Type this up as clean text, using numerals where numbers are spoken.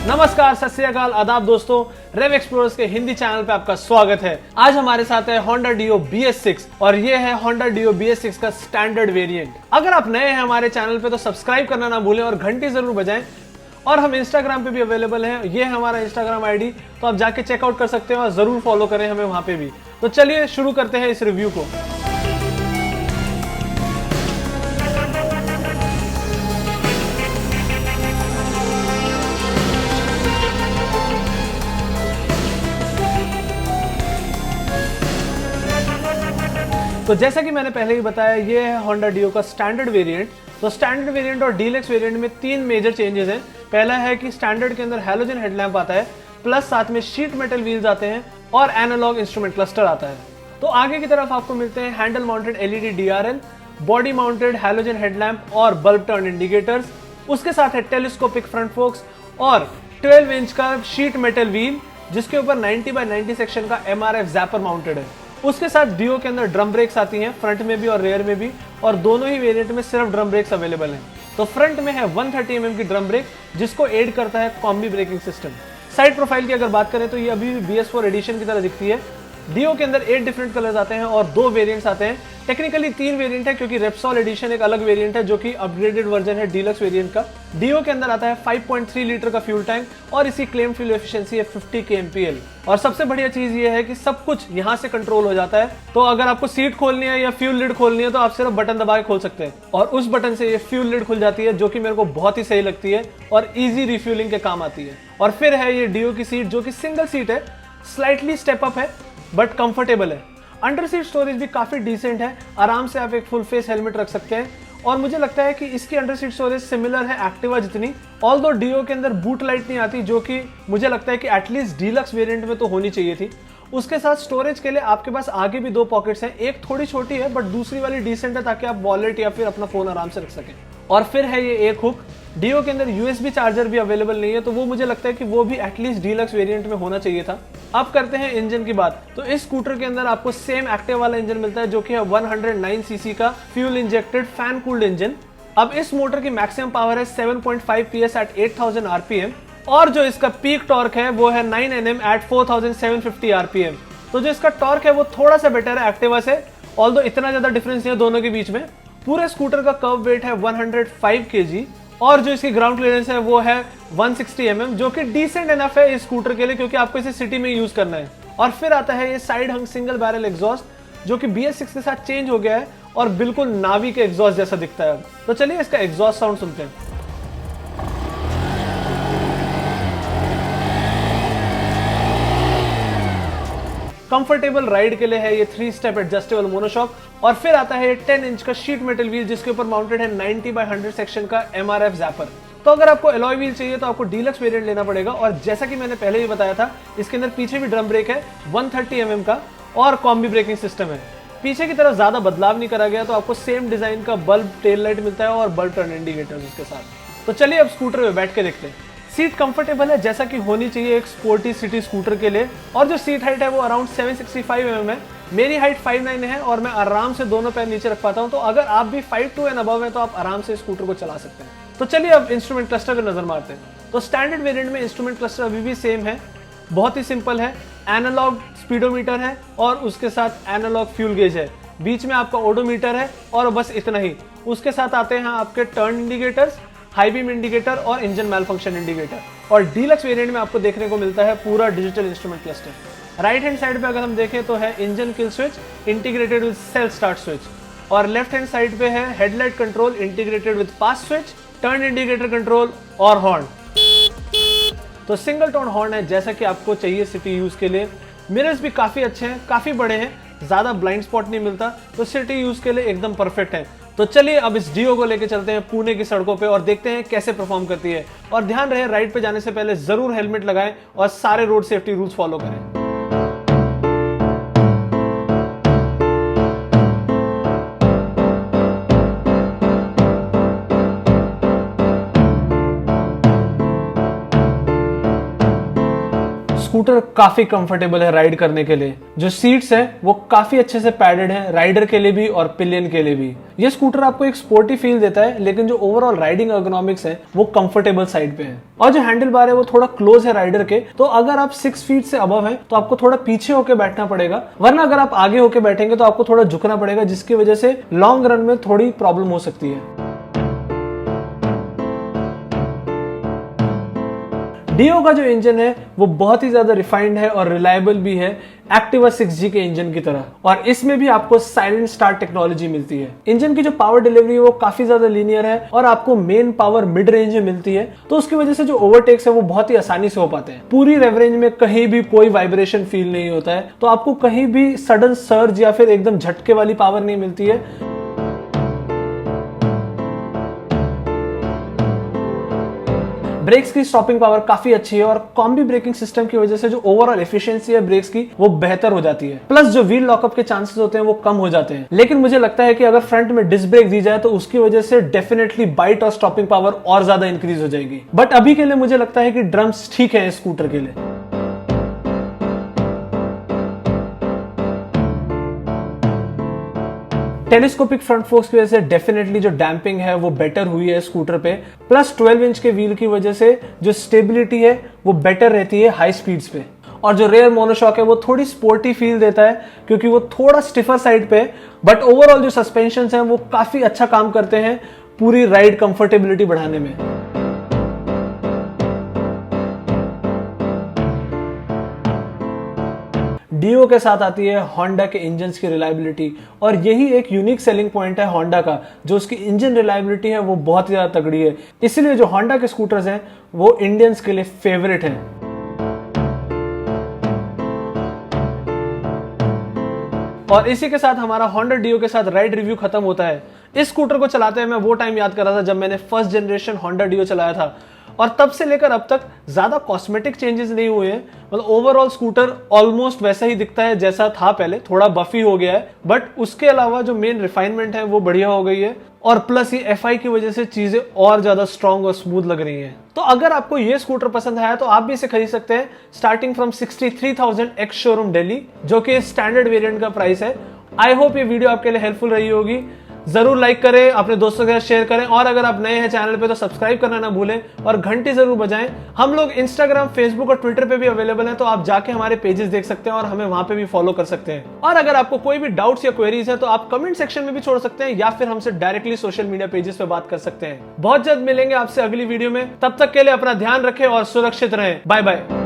नमस्कार, सत श्री अकाल, आदाब दोस्तों। रेव एक्सप्लोरर्स के हिंदी चैनल पे आपका स्वागत है। आज हमारे साथ है Honda Dio BS6 और ये है Honda Dio BS6 का स्टैंडर्ड वेरिएंट। अगर आप नए हैं हमारे चैनल पे तो सब्सक्राइब करना ना भूलें और घंटी जरूर बजाएं। और हम इंस्टाग्राम पे भी अवेलेबल हैं, ये है हमारा इंस्टाग्राम आईडी, तो आप जाके चेकआउट कर सकते हैं और जरूर फॉलो करें हमें वहां पे भी। तो चलिए शुरू करते हैं इस रिव्यू को। तो जैसा कि मैंने पहले ही बताया, ये है Honda Dio का स्टैंडर्ड वेरिएंट। तो स्टैंडर्ड वेरिएंट और डीलक्स वेरिएंट में तीन मेजर चेंजेस हैं। पहला है कि स्टैंडर्ड के अंदर हैलोजन हेडलैम्प आता है, प्लस साथ में शीट मेटल व्हील्स आते हैं और एनालॉग इंस्ट्रूमेंट क्लस्टर आता है। तो आगे की तरफ आपको मिलते हैं handle mounted LED DRL, body mounted halogen headlamp और बल्ब टर्न इंडिकेटर्स। उसके साथ है टेलीस्कोपिक फ्रंट फोक्स और 12 इंच का शीट मेटल व्हील, जिसके ऊपर 90x90 सेक्शन का MRF जैपर माउंटेड है। उसके साथ डियो के अंदर ड्रम ब्रेक्स आती हैं, फ्रंट में भी और रेयर में भी, और दोनों ही वेरिएंट में सिर्फ ड्रम ब्रेक्स अवेलेबल हैं। तो फ्रंट में है 130 mm की ड्रम ब्रेक, जिसको एड करता है combi braking system. Side profile की अगर बात करें तो ये अभी भी BS4 एडिशन की तरह दिखती है। डियो के अंदर 8 डिफरेंट कलर्स आते हैं और 2 वेरिएंट्स आते हैं। टेक्निकली 3 वेरिएंट है, क्योंकि रेप्सॉल एडिशन एक अलग वेरिएंट है जो कि अपग्रेडेड वर्जन है डीलक्स वेरिएंट का। डियो के अंदर आता है 5.3 लीटर का फ्यूल टैंक और इसकी क्लेम फ्यूल एफिशिएंसी है 50 kmpl। और सबसे बढ़िया चीज ये है कि सब कुछ यहाँ से कंट्रोल हो जाता है। तो अगर आपको सीट खोलनी है या फ्यूल लिड खोलनी है तो आप सिर्फ बटन दबा के खोल सकते हैं और उस बटन से ये फ्यूल लिड खुल जाती है, जो कि मेरे को बहुत ही सही लगती है और इजी रिफ्यूलिंग के काम आती है। और फिर है ये डियो की सीट, जो कि सिंगल सीट है, स्लाइटली स्टेप अप है बट कंफर्टेबल है। अंडर सीट स्टोरेज भी काफी डिसेंट है, आराम से आप एक फुल फेस हेलमेट रख सकते हैं। और मुझे लगता है कि इसकी अंडर सीट स्टोरेज सिमिलर है एक्टिवा जितनी। ऑल्दो डियो के अंदर बूट लाइट नहीं आती, जो कि मुझे लगता है कि एटलीस्ट डीलक्स वेरिएंट में तो होनी चाहिए थी। उसके साथ स्टोरेज के लिए आपके पास आगे भी 2 पॉकेट्स हैं, एक थोड़ी छोटी है बट दूसरी वाली डिसेंट है, ताकि आप वॉलेट या फिर अपना फोन आराम से रख सकें। और फिर है ये एक हुक। डियो के अंदर USB चार्जर भी अवेलेबल नहीं है, तो वो मुझे लगता है कि वो भी एटलीस्ट डीलक्स वेरिएंट में होना चाहिए था। अब करते हैं इंजन की बात। तो इस स्कूटर के अंदर आपको सेम एक्टिव वाला इंजन मिलता है, जो कि है 109 सीसी का fuel injected fan cooled engine. अब इस मोटर की मैक्सिमम पावर है 7.5 PS एट 8000 RPM और जो इसका पीक टॉर्क है वो है 9 Nm एट 4750 RPM। तो जो इसका टॉर्क है वो थोड़ा सा बेटर है एक्टिवा से, ऑल्दो इतना ज्यादा डिफरेंस नहीं है दोनों के बीच में। पूरे स्कूटर का कर्व वेट है 105 kg और जो इसकी ग्राउंड क्लियरेंस है वो है 160 mm, जो कि डिसेंट इनफ है इस स्कूटर के लिए, क्योंकि आपको इसे सिटी में यूज करना है। और फिर आता है ये साइड हंग सिंगल बैरल एग्जॉस्ट, जो कि BS6 के साथ चेंज हो गया है और बिल्कुल नावी के एग्जॉस्ट जैसा दिखता है। तो चलिए इसका एग्जॉस्ट साउंड सुनते हैं। कंफर्टेबल राइड के लिए है ये 3 स्टेप एडजस्टेबल मोनोशॉक। और फिर आता है ये 10 इंच का शीट मेटल व्हील, जिसके ऊपर माउंटेड है 90x100 सेक्शन का MRF जैपर। तो अगर आपको एलॉय व्हील चाहिए तो आपको डीलक्स वेरिएंट लेना पड़ेगा। और जैसा कि मैंने पहले ही बताया था, इसके अंदर पीछे भी ड्रम ब्रेक है 130 mm का और कॉम्बी ब्रेकिंग सिस्टम है। पीछे की तरफ ज्यादा बदलाव नहीं करा गया, तो आपको सेम डिजाइन का बल्ब टेल लाइट मिलता है और बल्ब टर्न इंडिकेटर्स उसके साथ। तो चलिए अब स्कूटर में बैठ के देखते हैं। सीट कंफर्टेबल है, जैसा कि होनी चाहिए एक स्पोर्टी सिटी स्कूटर के लिए। और जो सीट हाइट है वो अराउंड 765 mm है। मेरी हाइट 5'9" है और मैं आराम से दोनों पैर नीचे रख पाता हूं। तो अगर आप भी 5'2" एंड अबव है तो आप आराम से स्कूटर को चला सकते हैं। तो चलिए अब इंस्ट्रूमेंट क्लस्टर पर नजर मारते हैं। तो स्टैंडर्ड वेरिएंट में इंस्ट्रूमेंट क्लस्टर अभी भी सेम है, बहुत ही सिंपल है। एनालॉग स्पीडोमीटर है और उसके साथ एनालॉग फ्यूल गेज है, बीच में आपका ओडोमीटर है और बस इतना ही। उसके साथ आते हैं आपके turn indicators, high beam indicator और इंजन मैल फंक्शन इंडिकेटर। और डीलक्स वेरिएंट में आपको देखने को मिलता है पूरा digital instrument cluster. Right hand side पे अगर हम देखें तो है engine kill switch integrated with self start switch, और लेफ्ट हैंड साइड पे है headlight control integrated with pass switch, turn indicator control और हॉर्न। तो सिंगल टोन हॉर्न है, जैसा कि आपको चाहिए सिटी यूज के लिए। मिरर्स भी काफी अच्छे हैं, काफी बड़े हैं, ज्यादा ब्लाइंड स्पॉट नहीं मिलता, तो सिटी यूज के लिए एकदम परफेक्ट है। तो चलिए अब इस डियो को लेके चलते हैं पुणे की सड़कों पे और देखते हैं कैसे परफॉर्म करती है। और ध्यान रहे, राइड पे जाने से पहले जरूर हेलमेट लगाएं और सारे रोड सेफ्टी रूल्स फॉलो करें। स्कूटर काफी कंफर्टेबल है राइड करने के लिए। जो सीट्स हैं वो काफी अच्छे से पैडेड हैं, राइडर के लिए भी और पिलियन के लिए भी। ये स्कूटर आपको एक स्पोर्टी फील देता है, लेकिन जो ओवरऑल राइडिंग एर्गोनॉमिक्स है वो कंफर्टेबल साइड पे है। और जो हैंडल बार है वो थोड़ा क्लोज है राइडर के, तो अगर आप 6 फीट से अबव है तो आपको थोड़ा पीछे होकर बैठना पड़ेगा, वरना अगर आप आगे होकर बैठेंगे तो आपको थोड़ा झुकना पड़ेगा, जिसकी वजह से लॉन्ग रन में थोड़ी प्रॉब्लम हो सकती है। डियो का जो इंजन है वो बहुत ही ज्यादा रिफाइंड है और रिलायबल भी है, एक्टिवा 6G के इंजन की तरह। और इसमें भी आपको साइलेंट स्टार्ट टेक्नोलॉजी मिलती है। इंजन की जो पावर डिलीवरी है वो काफी ज्यादा लीनियर है और आपको मेन पावर मिड रेंज में मिलती है, तो उसकी वजह से जो ओवरटेक्स है वो बहुत ही आसानी से हो पाते हैं। पूरी रेव रेंज में कहीं भी कोई वाइब्रेशन फील नहीं होता है, तो आपको कहीं भी सडन सर्ज या फिर एकदम झटके वाली पावर नहीं मिलती है। ब्रेक्स की स्टॉपिंग पावर काफी अच्छी है और कॉम्बी ब्रेकिंग सिस्टम की वजह से जो ओवरऑल एफिशिएंसी है ब्रेक्स की वो बेहतर हो जाती है। प्लस जो व्हील लॉकअप के चांसेस होते हैं वो कम हो जाते हैं। लेकिन मुझे लगता है कि अगर फ्रंट में डिस्क ब्रेक दी जाए तो उसकी वजह से डेफिनेटली बाइट और स्टॉपिंग पावर और ज्यादा इंक्रीज हो जाएगी। बट अभी के लिए मुझे लगता है कि ड्रम्स ठीक है इस स्कूटर के लिए। टेलीस्कोपिक फ्रंट फोर्क्स की वजह से डेफिनेटली जो डैम्पिंग है वो बेटर हुई है स्कूटर पे। प्लस 12 इंच के व्हील की वजह से जो स्टेबिलिटी है वो बेटर रहती है हाई स्पीड्स पे। और जो रेयर मोनोशॉक है वो थोड़ी स्पोर्टी फील देता है क्योंकि वो थोड़ा स्टिफर साइड पे है, बट ओवरऑल जो सस्पेंशन हैं वो काफी अच्छा काम करते हैं पूरी राइड कंफर्टेबिलिटी बढ़ाने में। डियो के साथ आती है होंडा के इंजन्स की रिलायबिलिटी, और यही एक यूनिक सेलिंग पॉइंट है होंडा का, जो उसकी इंजन रिलायबिलिटी है वो बहुत ही ज्यादा तगड़ी है। इसीलिए जो होंडा के स्कूटर्स हैं वो इंडियंस के लिए फेवरेट हैं। और इसी के साथ हमारा होंडा डियो के साथ राइड रिव्यू खत्म होता है। इस स्कूटर को चलाते हुए मैं वो टाइम याद कर रहा था जब मैंने फर्स्ट जनरेशन होंडा डियो चलाया था, और तब से लेकर अब तक ज्यादा कॉस्मेटिक चेंजेस नहीं हुए हैं। मतलब ओवरऑल स्कूटर ऑलमोस्ट वैसा ही दिखता है जैसा था पहले, थोड़ा बफी हो गया है, बट उसके अलावा जो मेन रिफाइनमेंट है वो बढ़िया हो गई है। और प्लस ये FI की वजह से चीजें और ज्यादा स्ट्रॉन्ग और स्मूथ लग रही हैं। तो अगर आपको ये स्कूटर पसंद आया तो आप भी इसे खरीद सकते हैं starting from 63,000 ex showroom Delhi, जो कि स्टैंडर्ड वेरिएंट का प्राइस है। आई होप ये वीडियो आपके लिए हेल्पफुल रही होगी। जरूर लाइक करें, अपने दोस्तों के साथ शेयर करें, और अगर आप नए हैं चैनल पे तो सब्सक्राइब करना ना भूलें और घंटी जरूर बजाएं। हम लोग इंस्टाग्राम, फेसबुक और ट्विटर पे भी अवेलेबल हैं, तो आप जाके हमारे पेजेस देख सकते हैं और हमें वहां पे भी फॉलो कर सकते हैं। और अगर आपको कोई भी डाउट्स या क्वेरीज है तो आप कमेंट सेक्शन में भी छोड़ सकते हैं या फिर हमसे डायरेक्टली सोशल मीडिया पेजेस पे बात कर सकते हैं। बहुत जल्द मिलेंगे आपसे अगली वीडियो में, तब तक के लिए अपना ध्यान रखें और सुरक्षित रहें। Bye bye.